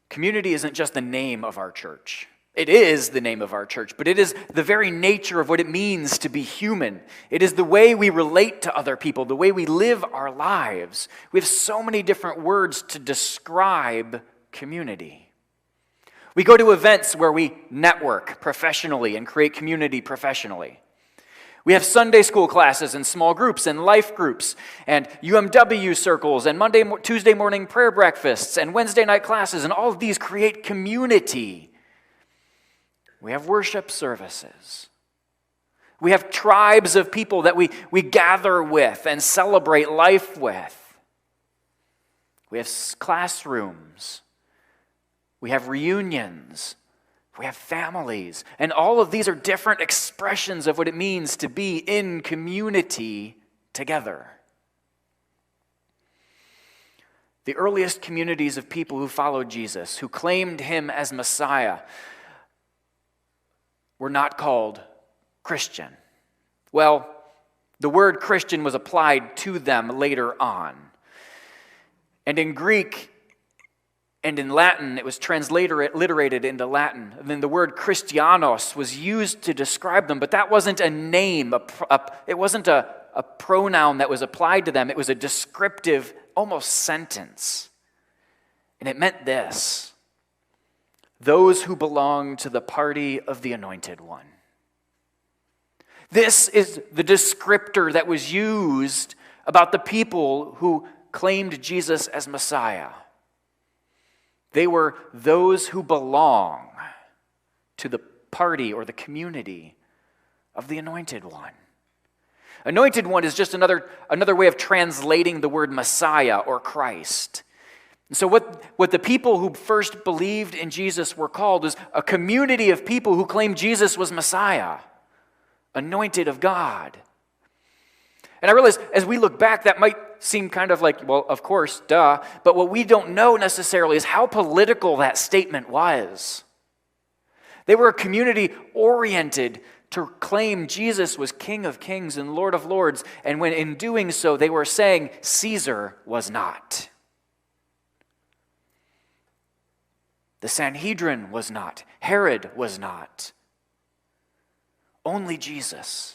Community isn't just the name of our church. It is the name of our church, but it is the very nature of what it means to be human. It is the way we relate to other people, the way we live our lives. We have so many different words to describe community. We go to events where we network professionally and create community professionally. We have Sunday school classes and small groups and life groups and UMW circles and Tuesday morning prayer breakfasts and Wednesday night classes, and all of these create community. We have worship services. We have tribes of people that we gather with and celebrate life with. We have classrooms. We have reunions. We have families. And all of these are different expressions of what it means to be in community together. The earliest communities of people who followed Jesus, who claimed him as Messiah, were not called Christian. Well, the word Christian was applied to them later on. And in Greek and in Latin, it was transliterated into Latin. And then the word Christianos was used to describe them, but that wasn't a name. It wasn't a pronoun that was applied to them. It was a descriptive, almost sentence. And it meant this: those who belong to the party of the Anointed One. This is the descriptor that was used about the people who claimed Jesus as Messiah. They were those who belong to the party or the community of the Anointed One. Anointed One is just another way of translating the word Messiah or Christ. And so what the people who first believed in Jesus were called is a community of people who claimed Jesus was Messiah, anointed of God. And I realize as we look back, that might seem kind of like, well, of course, duh. But what we don't know necessarily is how political that statement was. They were a community oriented to claim Jesus was King of Kings and Lord of Lords. And when in doing so, they were saying Caesar was not. The Sanhedrin was not. Herod was not. Only Jesus.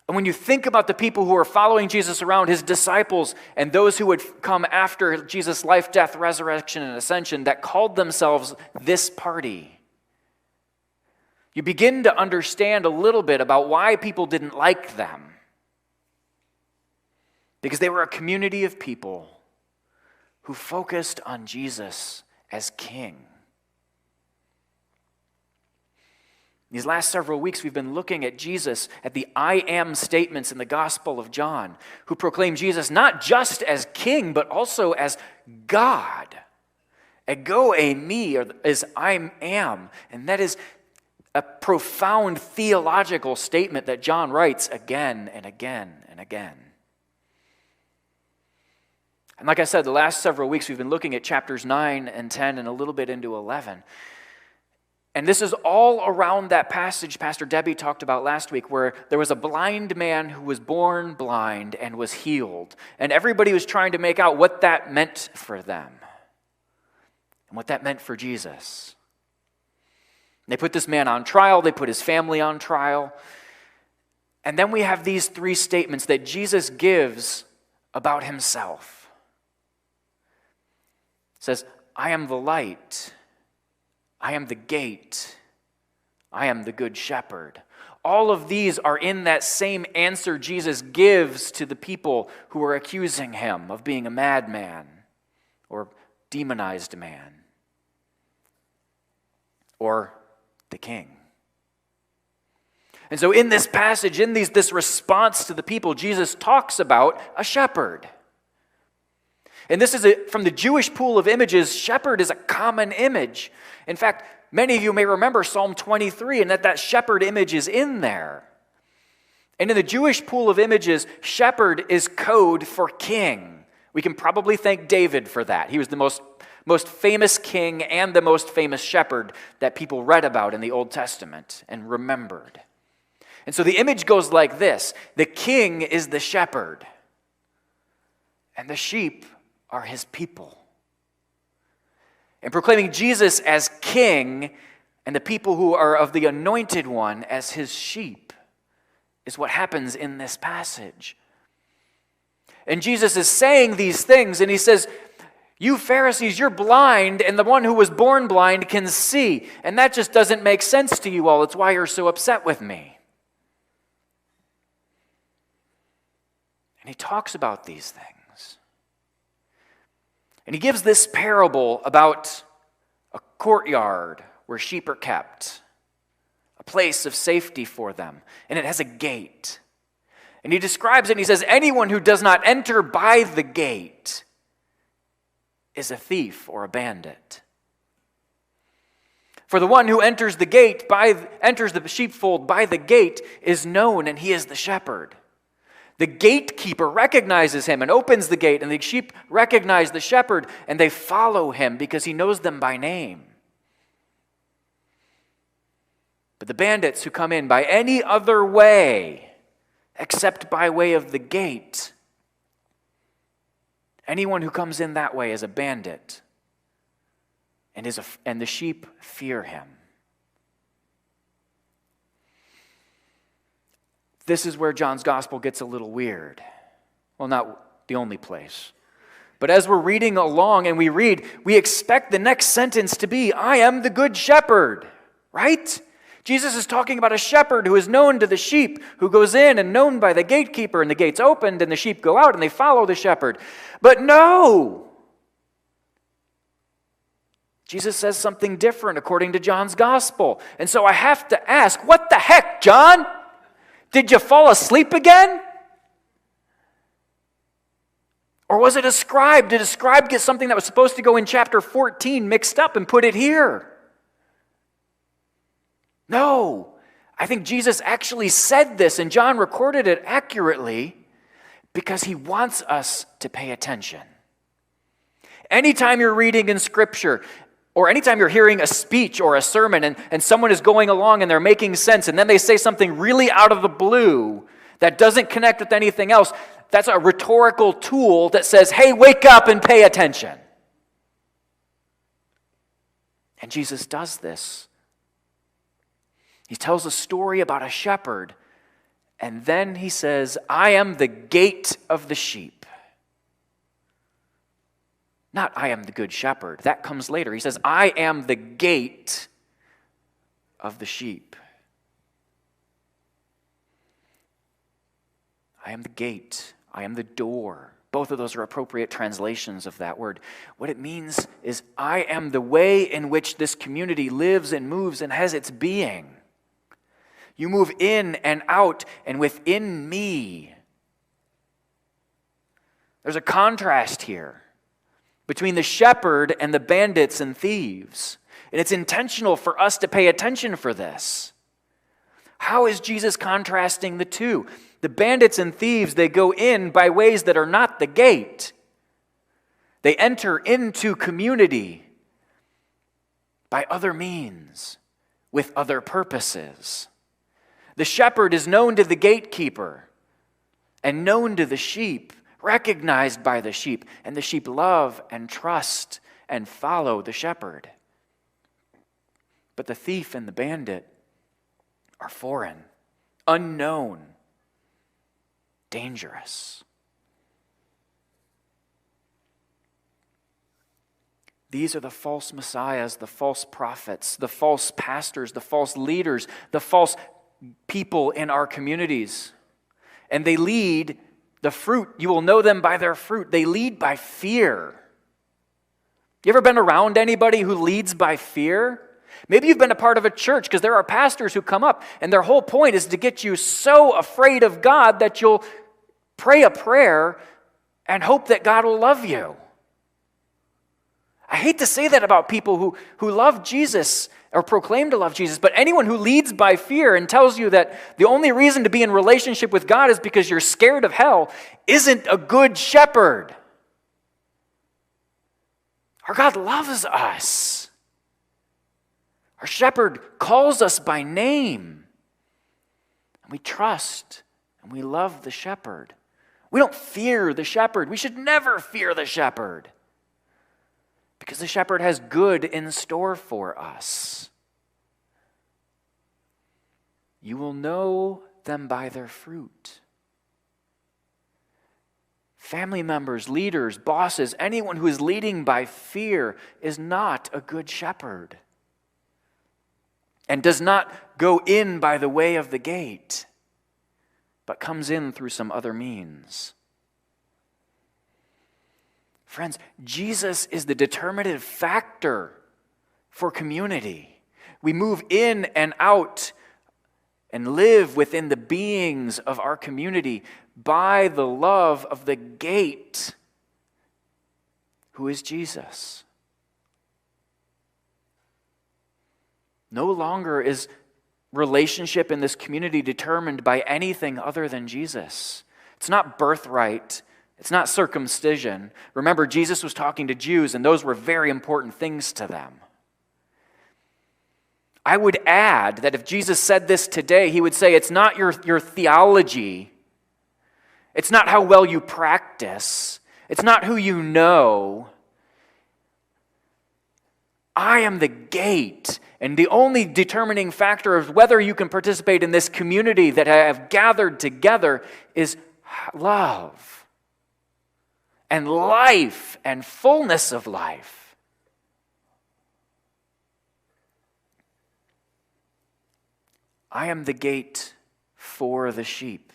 And when you think about the people who were following Jesus around, his disciples, and those who would come after Jesus' life, death, resurrection, and ascension that called themselves this party, you begin to understand a little bit about why people didn't like them. Because they were a community of people who focused on Jesus as King. These last several weeks, we've been looking at Jesus, at the I am statements in the Gospel of John, who proclaim Jesus not just as King, but also as God. Ego eimi, or as I am. And that is a profound theological statement that John writes again and again and again. And like I said, the last several weeks we've been looking at chapters 9 and 10 and a little bit into 11. And this is all around that passage Pastor Debbie talked about last week, where there was a blind man who was born blind and was healed. And everybody was trying to make out what that meant for them and what that meant for Jesus. They put this man on trial. They put his family on trial. And then we have these three statements that Jesus gives about himself. It says, I am the light. I am the gate. I am the good shepherd. All of these are in that same answer Jesus gives to the people who are accusing him of being a madman or demonized man or the king. And so in this passage, in this response to the people, Jesus talks about a shepherd. And this is from the Jewish pool of images, shepherd is a common image. In fact, many of you may remember Psalm 23 and that shepherd image is in there. And in the Jewish pool of images, shepherd is code for king. We can probably thank David for that. He was the most famous king and the most famous shepherd that people read about in the Old Testament and remembered. And so the image goes like this. The king is the shepherd, and the sheep are his people. and proclaiming Jesus as king and the people who are of the anointed one as his sheep is what happens in this passage. And Jesus is saying these things, and he says, you Pharisees, you're blind, and the one who was born blind can see. And that just doesn't make sense to you all. It's why you're so upset with me. And he talks about these things. And he gives this parable about a courtyard where sheep are kept, a place of safety for them, and it has a gate. And he describes it, and he says, anyone who does not enter by the gate is a thief or a bandit. For the one who enters the sheepfold by the gate is known, and he is the shepherd. The gatekeeper recognizes him and opens the gate, and the sheep recognize the shepherd, and they follow him because he knows them by name. But the bandits who come in by any other way, except by way of the gate, anyone who comes in that way is a bandit, and the sheep fear him. This is where John's gospel gets a little weird. Well, not the only place. But as we're reading along and we expect the next sentence to be, I am the good shepherd, right? Jesus is talking about a shepherd who is known to the sheep, who goes in and known by the gatekeeper, and the gate's opened, and the sheep go out, and they follow the shepherd. But no! Jesus says something different according to John's gospel. And so I have to ask, what the heck, John? Did you fall asleep again? Or was it a scribe? Did a scribe get something that was supposed to go in chapter 14 mixed up and put it here? No, I think Jesus actually said this, and John recorded it accurately because he wants us to pay attention. Anytime you're reading in Scripture, or anytime you're hearing a speech or a sermon, and someone is going along and they're making sense, and then they say something really out of the blue that doesn't connect with anything else, that's a rhetorical tool that says, hey, wake up and pay attention. And Jesus does this. He tells a story about a shepherd, and then he says, I am the gate of the sheep. Not I am the good shepherd. That comes later. He says, I am the gate of the sheep. I am the gate. I am the door. Both of those are appropriate translations of that word. What it means is I am the way in which this community lives and moves and has its being. You move in and out and within me. There's a contrast here between the shepherd and the bandits and thieves. And it's intentional for us to pay attention for this. How is Jesus contrasting the two? The bandits and thieves, they go in by ways that are not the gate. They enter into community by other means, with other purposes. The shepherd is known to the gatekeeper and known to the sheep, recognized by the sheep, and the sheep love and trust and follow the shepherd. But the thief and the bandit are foreign, unknown, dangerous. These are the false messiahs, the false prophets, the false pastors, the false leaders, the false people in our communities. And they lead the fruit. You will know them by their fruit. They lead by fear. You ever been around anybody who leads by fear? Maybe you've been a part of a church, because there are pastors who come up and their whole point is to get you so afraid of God that you'll pray a prayer and hope that God will love you. I hate to say that about people who love Jesus or proclaim to love Jesus, but anyone who leads by fear and tells you that the only reason to be in relationship with God is because you're scared of hell isn't a good shepherd. Our God loves us. Our shepherd calls us by name. And we trust and we love the shepherd. We don't fear the shepherd. We should never fear the shepherd. because the shepherd has good in store for us. You will know them by their fruit. Family members, leaders, bosses, anyone who is leading by fear is not a good shepherd and does not go in by the way of the gate, but comes in through some other means. Friends, Jesus is the determinative factor for community. We move in and out and live within the beings of our community by the love of the gate, who is Jesus. No longer is relationship in this community determined by anything other than Jesus. It's not birthright. It's not circumcision. Remember, Jesus was talking to Jews, and those were very important things to them. I would add that if Jesus said this today, he would say, it's not your theology. It's not how well you practice. It's not who you know. I am the gate, and the only determining factor of whether you can participate in this community that I have gathered together is love and life and fullness of life. I am the gate for the sheep.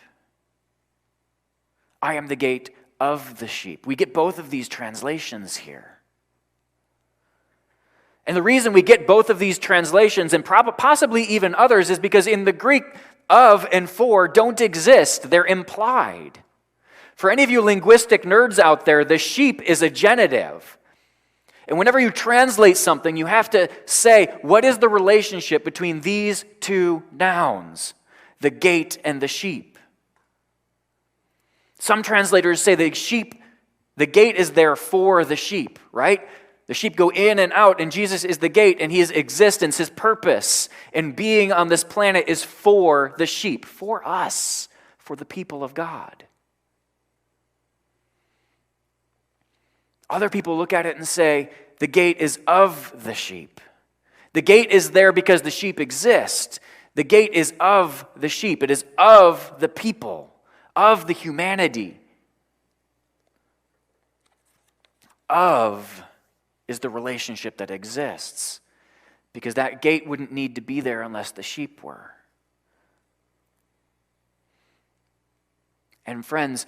I am the gate of the sheep. We get both of these translations here. And the reason we get both of these translations, and possibly even others, is because in the Greek, of and for don't exist. They're implied. For any of you linguistic nerds out there, the sheep is a genitive. And whenever you translate something, you have to say, what is the relationship between these two nouns, the gate and the sheep? Some translators say the gate is there for the sheep, right? The sheep go in and out, and Jesus is the gate, and his existence, his purpose in being on this planet is for the sheep, for us, for the people of God. Other people look at it and say, the gate is of the sheep. The gate is there because the sheep exist. The gate is of the sheep. It is of the people, of the humanity. Of is the relationship that exists, because that gate wouldn't need to be there unless the sheep were. And friends,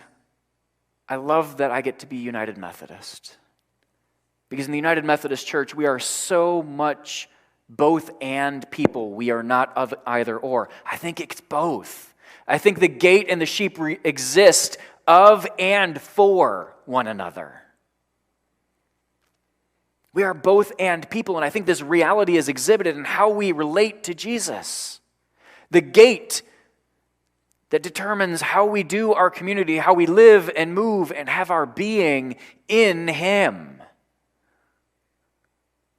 I love that I get to be United Methodist. Because in the United Methodist Church, we are so much both and people. We are not of either or. I think it's both. I think the gate and the sheep exist of and for one another. We are both and people, and I think this reality is exhibited in how we relate to Jesus. The gate that determines how we do our community, how we live and move and have our being in him,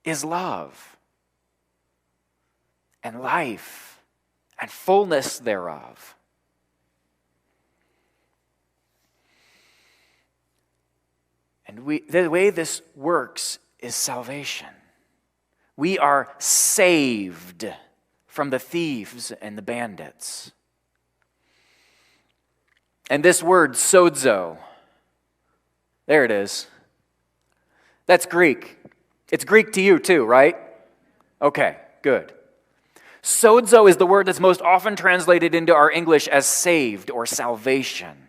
is love and life and fullness thereof. And the way this works is salvation. We are saved from the thieves and the bandits. And this word, sozo, there it is. That's Greek. It's Greek to you too, right? Okay, good. Sozo is the word that's most often translated into our English as saved or salvation.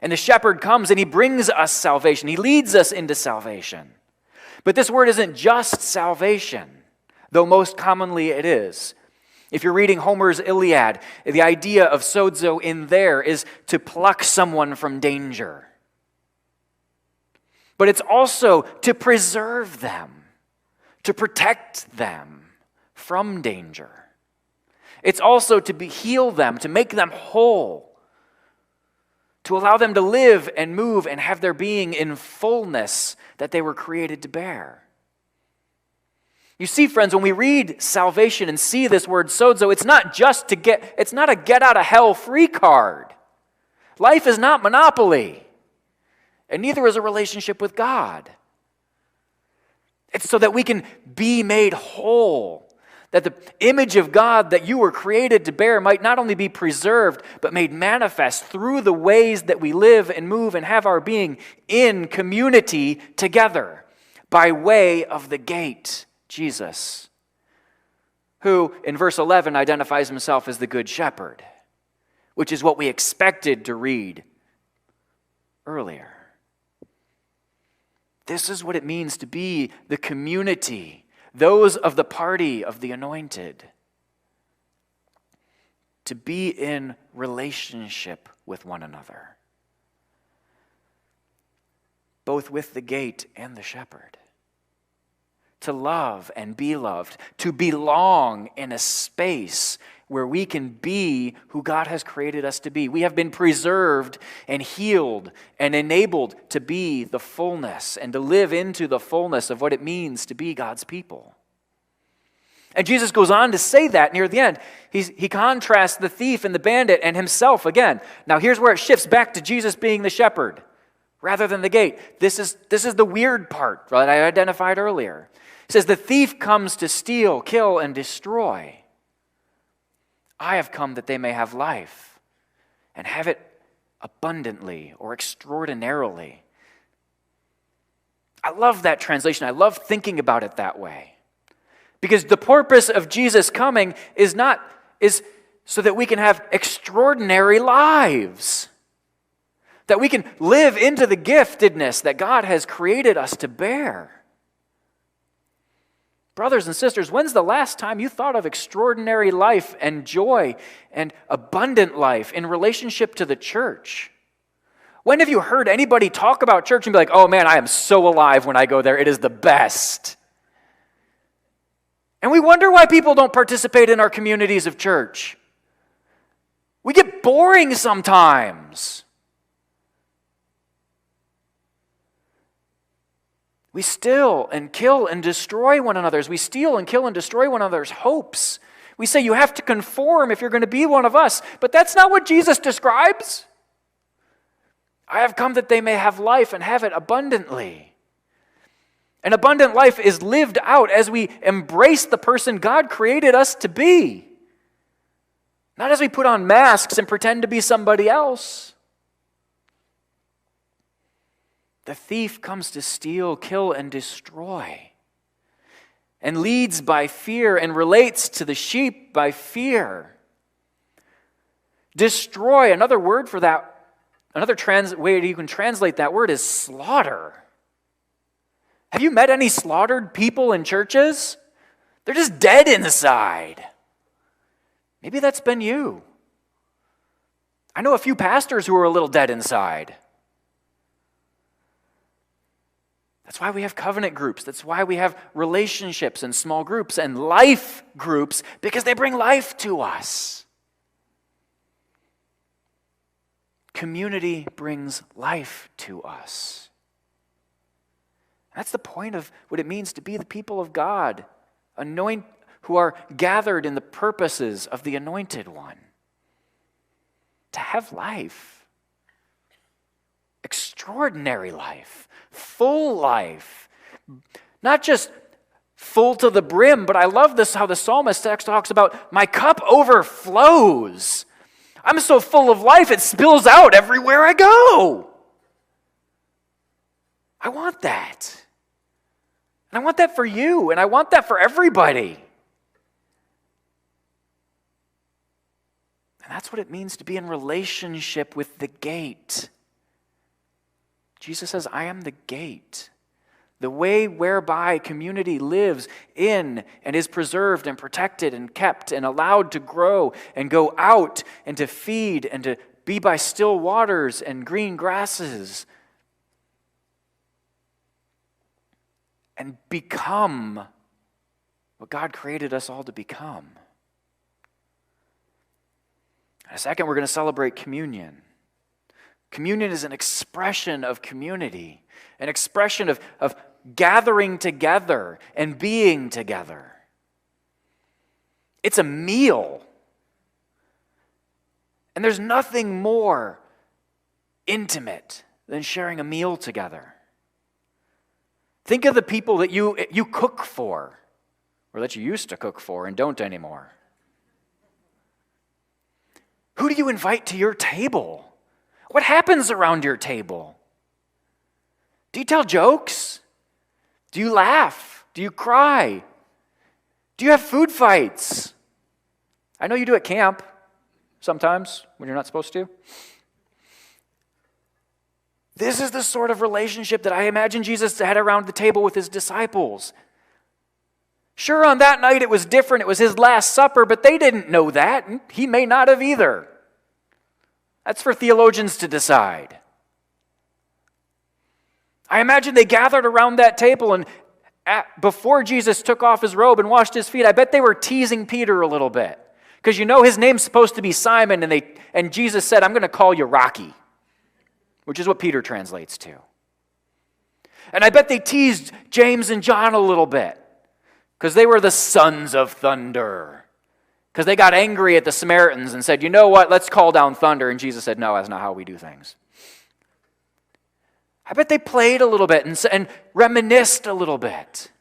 And the shepherd comes and he brings us salvation. He leads us into salvation. But this word isn't just salvation, though most commonly it is. If you're reading Homer's Iliad, the idea of sozo in there is to pluck someone from danger. But it's also to preserve them, to protect them from danger. It's also to heal them, to make them whole, to allow them to live and move and have their being in fullness that they were created to bear. You see, friends, when we read salvation and see this word sozo, it's not a get out of hell free card. Life is not Monopoly, and neither is a relationship with God. It's so that we can be made whole. That the image of God that you were created to bear might not only be preserved, but made manifest through the ways that we live and move and have our being in community together by way of the gate, Jesus, who in verse 11 identifies himself as the Good Shepherd, which is what we expected to read earlier. This is what it means to be the community, those of the party of the anointed, to be in relationship with one another, both with the gate and the shepherd, to love and be loved, to belong in a space where we can be who God has created us to be. We have been preserved and healed and enabled to be the fullness and to live into the fullness of what it means to be God's people. And Jesus goes on to say that near the end. He contrasts the thief and the bandit and himself again. Now here's where it shifts back to Jesus being the shepherd rather than the gate. This is the weird part that I identified earlier. It says, the thief comes to steal, kill, and destroy. I have come that they may have life and have it abundantly or extraordinarily. I love that translation. I love thinking about it that way. Because the purpose of Jesus coming is so that we can have extraordinary lives. That we can live into the giftedness that God has created us to bear. Brothers and sisters, when's the last time you thought of extraordinary life and joy and abundant life in relationship to the church? When have you heard anybody talk about church and be like, oh man, I am so alive when I go there. It is the best. And we wonder why people don't participate in our communities of church. We get boring sometimes. We steal and kill and destroy one another's. We steal and kill and destroy one another's hopes. We say you have to conform if you're going to be one of us. But that's not what Jesus describes. I have come that they may have life and have it abundantly. An abundant life is lived out as we embrace the person God created us to be. Not as we put on masks and pretend to be somebody else. The thief comes to steal, kill, and destroy, and leads by fear and relates to the sheep by fear. Destroy, another word for that, another way you can translate that word is slaughter. Have you met any slaughtered people in churches? They're just dead inside. Maybe that's been you. I know a few pastors who are a little dead inside. That's why we have covenant groups. That's why we have relationships and small groups and life groups, because they bring life to us. Community brings life to us. That's the point of what it means to be the people of God, who are gathered in the purposes of the Anointed One. To have life. Extraordinary life. Full life. Not just full to the brim, but I love this how the psalmist talks about my cup overflows. I'm so full of life it spills out everywhere I go. I want that. And I want that for you, and I want that for everybody. And that's what it means to be in relationship with the gate. Jesus says, I am the gate, the way whereby community lives in and is preserved and protected and kept and allowed to grow and go out and to feed and to be by still waters and green grasses and become what God created us all to become. In a second, we're going to celebrate communion. Communion is an expression of community, an expression of gathering together and being together. It's a meal. And there's nothing more intimate than sharing a meal together. Think of the people that you cook for, or that you used to cook for and don't anymore. Who do you invite to your table? What happens around your table? Do you tell jokes? Do you laugh? Do you cry? Do you have food fights? I know you do at camp sometimes when you're not supposed to. This is the sort of relationship that I imagine Jesus had around the table with his disciples. Sure, on that night it was different. It was his Last Supper, but they didn't know that, and he may not have either. That's for theologians to decide. I imagine they gathered around that table, and before Jesus took off his robe and washed his feet, I bet they were teasing Peter a little bit. Because his name's supposed to be Simon, and Jesus said, I'm going to call you Rocky, which is what Peter translates to. And I bet they teased James and John a little bit, because they were the sons of thunder. Because they got angry at the Samaritans and said, you know what, let's call down thunder. And Jesus said, no, that's not how we do things. I bet they played a little bit and reminisced a little bit.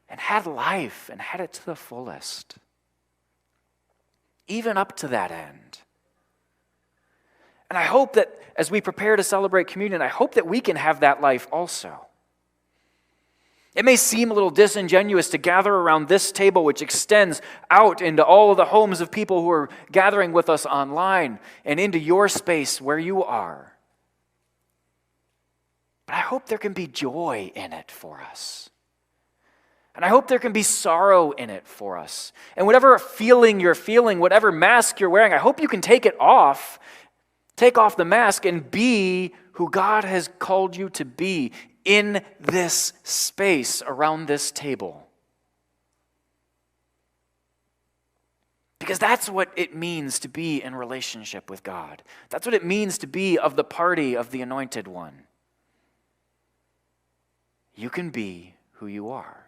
And had life and had it to the fullest. Even up to that end. And I hope that as we prepare to celebrate communion, I hope that we can have that life also. It may seem a little disingenuous to gather around this table, which extends out into all of the homes of people who are gathering with us online and into your space where you are. But I hope there can be joy in it for us. And I hope there can be sorrow in it for us. And whatever feeling you're feeling, whatever mask you're wearing, I hope you can take it off. Take off the mask and be who God has called you to be in this space around this table. Because that's what it means to be in relationship with God. That's what it means to be of the party of the Anointed One. You can be who you are.